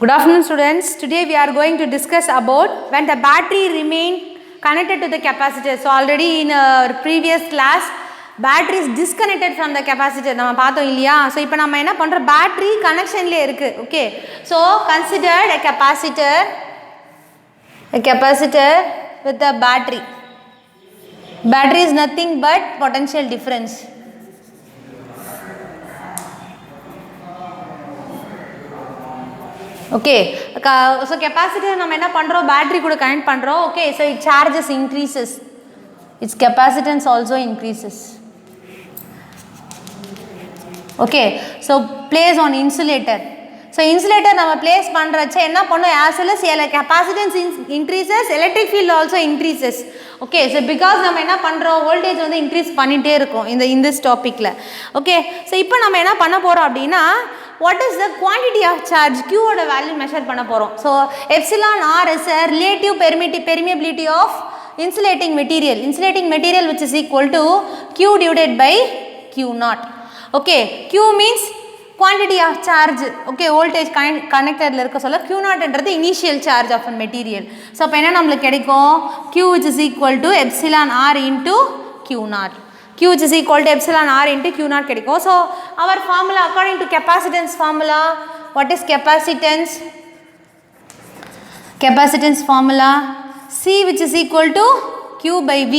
Good afternoon students. Today we are going to discuss about when the battery remain connected to the capacitor. So already in our previous class battery is disconnected from the capacitor. நம்ம பார்த்தோம் இல்லையா? So இப்போ நம்ம என்ன பண்றோம், battery connectionலயே இருக்கு. Okay. So considered a capacitor with a battery. Battery is nothing but potential difference. Okay, so capacitor நம்ம என்ன பண்றோம், battery கூட connect பண்றோம். Okay, so it charges increases, its capacitance also increases. Okay, so place on insulator. So insulator நம்ம place பண்றச்ச என்ன பண்ணும், as well as capacitance increases, electric field also increases. Okay, so because நம்ம என்ன பண்றோம், voltage வந்து increase பண்ணிட்டே இருக்கும் in this topicல. Okay, so இப்போ நம்ம என்ன பண்ண போறோம் அப்படினா, what is the quantity of charge Q oda value measure பண்ண போறோம். So epsilon R is a relative permeability of insulating material which is equal to Q divided by Q naught. Okay, Q means quantity of charge. Okay, voltage connected la irukka solla Q naught endradhu initial charge of a material. So appo enna namakku kedikum, Q which is equal to epsilon R into Q naught. Q which is equal to epsilon R into Q naught kedikum. So our formula according to capacitance formula, what is capacitance? Capacitance formula C which is equal to Q by V.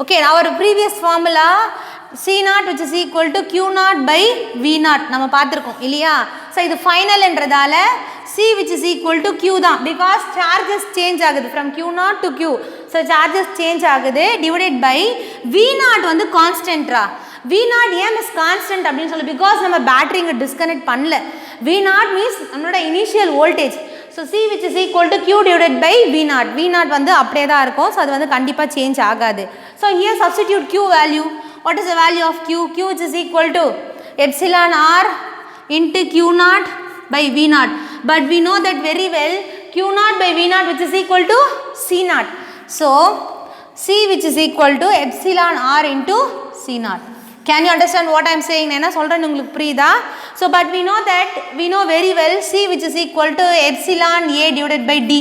Okay, our previous formula C naught which is equal to Q naught by V naught நம்ம பார்த்திருக்கோம் இல்லையா? So இது final என்றதால C which is equal to Q தான், because charges change ஆகுது from Q naught to Q. So charges change ஆகுது divided by V naught வந்து constant ரா. V naught ஏன் is constant அப்படின்னு சொல்லு, because நம்ம battery இங்க disconnect பண்ணல. V naught means நம்மளோட initial voltage. So C which is equal to Q divided by V naught. V naught வந்து அப்படியே தான் இருக்கும். So அது வந்து கண்டிப்பா change ஆகாது. So here substitute Q value. What is the value of Q? Q which is equal to epsilon R into Q naught by V naught. But we know that very well, Q naught by V naught which is equal to C naught. So C which is equal to epsilon R into C naught. Can you understand what I am saying? என்ன சொல்றேன்னு உங்களுக்கு புரியுதா? So but we know very well C which is equal to epsilon A divided by D.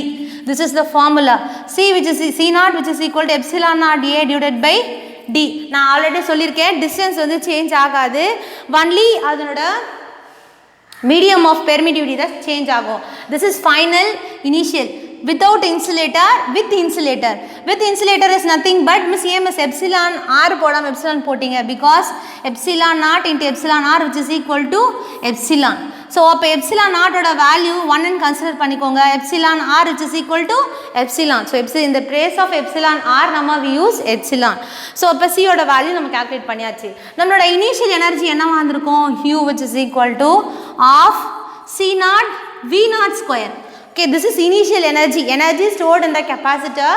This is the formula. C which is C naught which is equal to epsilon naught A divided by D. நான் already சொல்லியிருக்கேன், distance வந்து change ஆகாது, only அதனோட medium of permittivity தான் change ஆகும். This is final initial. Without insulator, with insulator is nothing but same as epsilon R போடாம epsilon போட்டீங்க, because epsilon naught into epsilon R which is equal to epsilon. So அப்ப epsilon naught ஓட value 1 ன்னு consider பண்ணிக்கோங்க, epsilon R which is equal to epsilon. So in the place of epsilon R நம்ம we use epsilon. So அப்ப C ஓட value நம்ம calculate பண்ணியாச்சு. நம்மளோட initial energy என்னவா இருந்திருக்கும், U which is equal to half C naught V naught square. Okay, this is initial energy stored in the capacitor.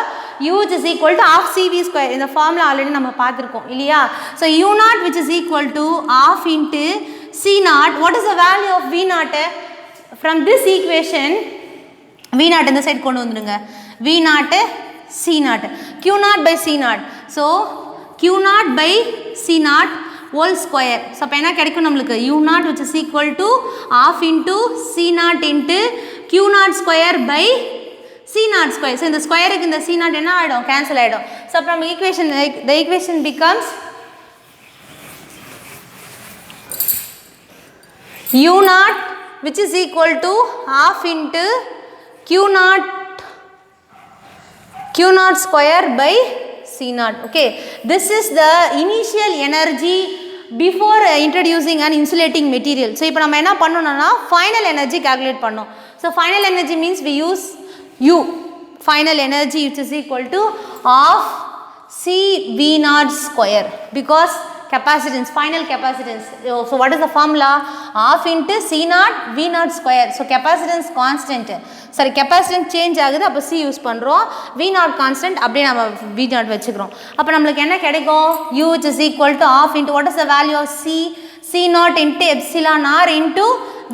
U which is equal to half CV square. In the formula already நம்ம பார்த்திருக்கோம் இல்லையா? So U naught which is equal to half into C naught. What is the value of V naught? From this equation, V naught இந்த side கொண்டு வந்துருங்க. V naught C naught. Q naught by C naught. So Q naught by C naught whole square. So அப்ப என்ன கிடைக்கும் நமக்கு, U naught which is equal to half into C naught into Q naught square by C naught square. So இந்த ஸ்கொயருக்கு இந்த C naught என்ன ஆயிடும், cancel ஆயிடும். So from equation, the equation becomes U naught which is equal to half into Q naught square by C naught. Okay, this is the initial energy before introducing an insulating material. So இப்போ நம்ம என்ன பண்ணணும்னா final energy calculate பண்ணோம். So final energy means we use U, final energy which is equal to half C V naught square, because capacitance, final capacitance. So what is the formula? Half into C naught V naught square. So capacitance constant, sorry, capacitance change ஆகுது, அப்போ C use பண்ணுறோம், V naught constant அப்படியே நம்ம V naught வச்சுக்கிறோம். அப்போ நம்மளுக்கு என்ன கிடைக்கும், U which is equal to half into what is the value of C naught into epsilon R into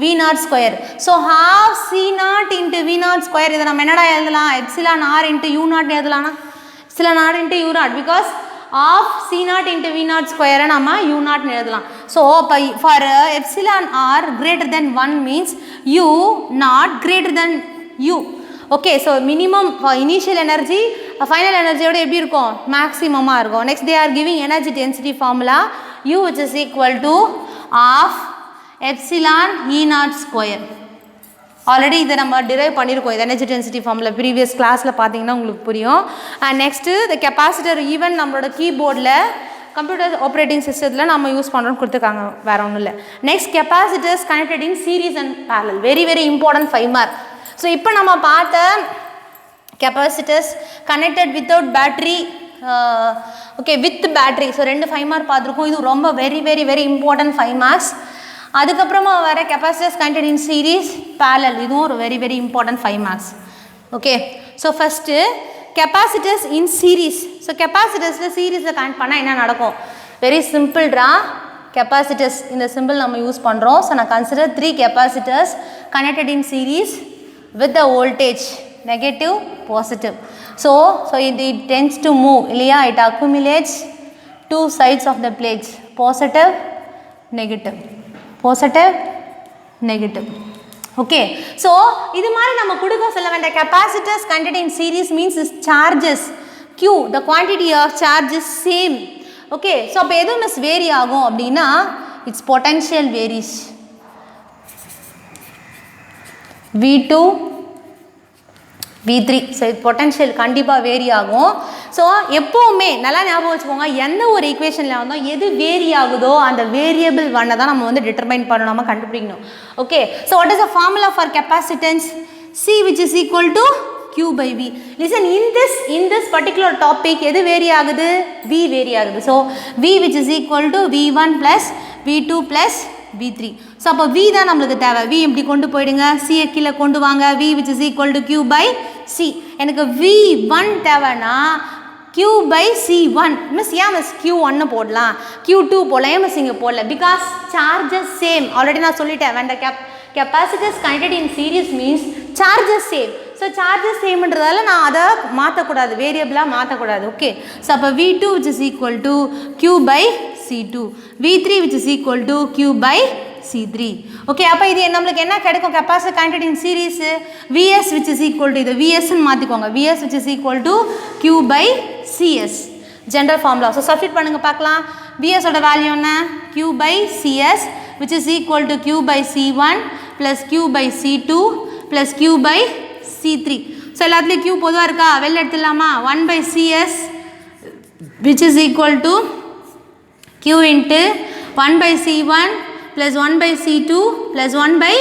V naught square. So half C naught into V naught square, இதை நம்ம என்னடா எழுதலாம், epsilon R into U naught எழுதலாம்னா epsilon R into U naught, because of C0 into V0 square நம்ம U0 எழுதலாம். So for epsilon r greater than 1 means U0 greater than U. Okay, so minimum for initial energy, final energy oda eppadi irukum, maximum ah irukum. Next they are giving energy density formula U which is equal to half epsilon E0 square. Already இதை நம்ம derive பண்ணியிருக்கோம் இது energy density formula previous classல பார்த்தீங்கன்னா உங்களுக்கு புரியும். And next the capacitor even நம்மளோட keyboardல computer operating systemல நம்ம use பண்ணுறோம்னு கொடுத்துருக்காங்க வேற ஒன்றும் இல்லை. Next capacitors connected in series and parallel, very important 5 mark. So இப்போ நம்ம பார்த்த capacitors connected without battery, okay with battery, so ரெண்டு 5 mark பார்த்துருக்கோம். இது ரொம்ப very important 5 marks. அதுக்கப்புறமா வர capacitors connected in series parallel, இதுவும் ஒரு very important 5 marks. Okay, so first capacitors in series. So capacitors சீரீஸ்ல கனெக்ட் பண்ணால் என்ன நடக்கும்? Very simple டா. Capacitors இந்த symbol நம்ம யூஸ் பண்ணுறோம். So நான் consider 3 capacitors connected in series with the voltage negative positive. So it tends to move இல்லையா? It accumulates two sides of the plates, positive negative, positive negative. Okay, so இது மாதிரி நம்ம கொடுக்க சொல்ல வேண்டிய capacitors connected in series means is charges Q, the quantity of charge is same. Okay, so அப்போ எது miss vary ஆகும் அப்படின்னா its potential varies. V2 V3, so potential கண்டிப்பாக வேரி ஆகும். ஸோ எப்போவுமே நல்லா ஞாபகம் வச்சுக்கோங்க, எந்த ஒரு ஈக்குவேஷனில் வந்தோம் எது வேரி ஆகுதோ அந்த வேரியபிள் ஒன்னை தான் நம்ம வந்து டிட்டர்மைன் பண்ணணும், நம்ம கண்டுபிடிக்கணும். Okay, so what is the formula for capacitance? C which is equal to Q by V. Listen, in this particular topic எது வேரி ஆகுது? V வேரி ஆகுது. So V which is equal to V1 plus V2 plus V3. So அப்போ V தான் நம்மளுக்கு தேவை. V இப்படி கொண்டு போயிடுங்க, C கீழே கொண்டு வாங்க. V which is equal to Q by C. எனக்கு V1 தேவைன்னா Q by C1. மிஸ் ஏன் மிஸ் Q1 போடலாம், Q2 போடலாம், ஏன் மிஸ் இங்கே போடல? Because charges same. ஆல்ரெடி நான் சொல்லிட்டேன், when the capacitors connected in series means charges same. So charges சேம்ன்றதால நான் அதை மாற்றக்கூடாது, வேரியபிளாக மாற்றக்கூடாது. ஓகே, ஸோ அப்போ V2 which is equal to Q by C2, V3 which is equal to Q by C3. Okay, அப்போ இது நம்மளுக்கு என்ன கிடைக்கும்? Capacitor connected in series Vs which is equal to, இது Vsன்னு மாற்றிக்கோங்க, Vs which is equal to Q by Cs, general formula. So substitute பண்ணுங்க பார்க்கலாம். Vs ஓட வேல்யூ என்ன? Q by Cs which is equal to Q by C1 plus Q by C2 plus Q by C3. So எல்லாத்துலேயும் Q பொதுவாக இருக்கா? வெளில எடுத்துடலாமா? 1 by Cs which is equal to Q into 1 by C1 plus 1 by C2 plus 1 by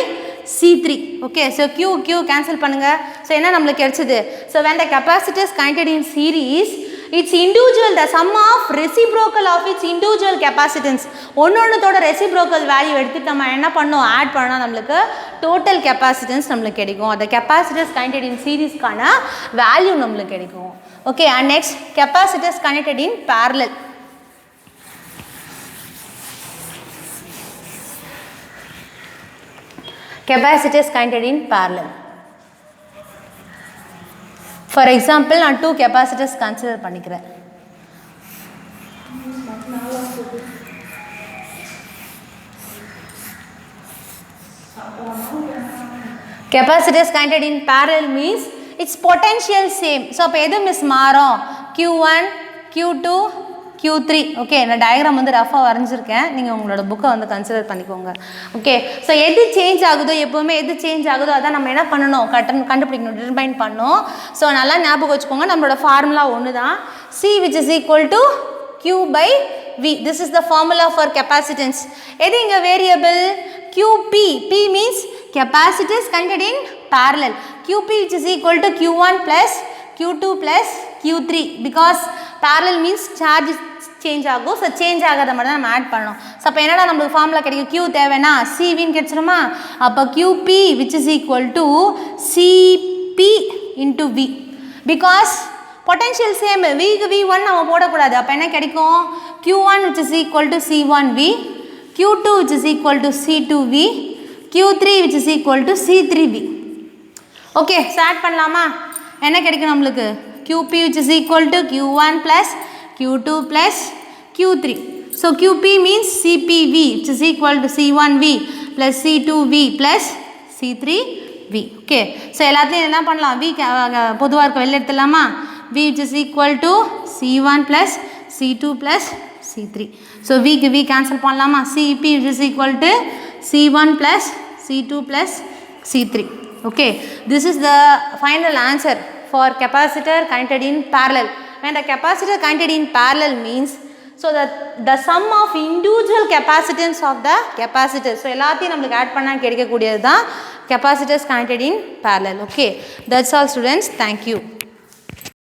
C3. Okay, so Q cancel பண்ணுங்க. So என்ன நம்மளுக்கு கிடைச்சது? So when the capacitors connected in series, its individual, the sum of reciprocal of its individual capacitance, ஒன்னொன்னத்தோட reciprocal value எடுத்துட்டு நம்ம என்ன பண்ணோம்? Add பண்ணால் நம்மளுக்கு total capacitance நம்மளுக்கு கிடைக்கும். அந்த capacitors connected in series கான வேல்யூ நம்மளுக்கு கிடைக்கும். Okay, and next capacitors connected in parallel. Capacitors connected in parallel. For example, நான் 2 capacitors consider பண்ணிக்கிறேன். Capacitors connected in parallel means its potential same. So அப்போ எது மிஸ் மாறும்? Q1, Q2, Q3. ஓகே, நான் diagram வந்து ரஃபாக வரைஞ்சிருக்கேன், நீங்கள் உங்களோட புக்கை வந்து கன்சிடர் பண்ணிக்கோங்க. ஓகே, ஸோ எது சேஞ்ச் ஆகுதோ, எப்போவுமே எது சேஞ்ச் ஆகுதோ அதான் நம்ம என்ன பண்ணணும்? கண்டுபிடிக்கணும், டிட்டர்மைன் பண்ணணும். ஸோ நல்லா ஞாபகம் வச்சுக்கோங்க, நம்மளோட ஃபார்முலா ஒன்று தான். C which is equal to Q by V. This is the formula for capacitance. எது இங்கே variable? QP. P means capacitors connected in parallel. QP which is equal to Q1 plus Q2 plus Q3 because parallel means charge change ஆகும். So change ஆகாத மாதிரி தான் நம்ம add பண்ணணும். So அப்போ என்னடா நம்மளுக்கு ஃபார்முலா கிடைக்கும்? Q தேவைன்னா CVன்னு கிடைச்சிருமா? அப்போ QP which is equal to CP into V because potential same. Vக்கு V1 நம்ம போடக்கூடாது. அப்போ என்ன கிடைக்கும்? Q1 which is equal to C1V, Q2 which is equal to C2V, Q3 which is equal to C3V. Okay, so add பண்ணலாமா? என்ன கிடைக்கும் நம்மளுக்கு? QP which is equal to Q1 plus Q2 plus Q3. So QP means CPV, which is equal to C1V plus C2V plus C3V. Okay. So எல்லாத்தையும் என்ன பண்ணலாம்? V பொதுவா இருக்க வெளில எடுத்துலாமா? V which is equal to C1 plus C2 plus C3. So V க்கு V cancel பண்ணலாமா? CP which is equal to C1 plus C2 plus C3. Okay. This is the final answer for capacitor connected in parallel. When the capacitor connected in parallel means, so the sum of individual capacitance of the capacitors. So எல்லாத்தையும் நமக்கு add பண்ணா கிடைக்கக்கூடியது தான் capacitors connected in parallel. Okay. That's all students. Thank you.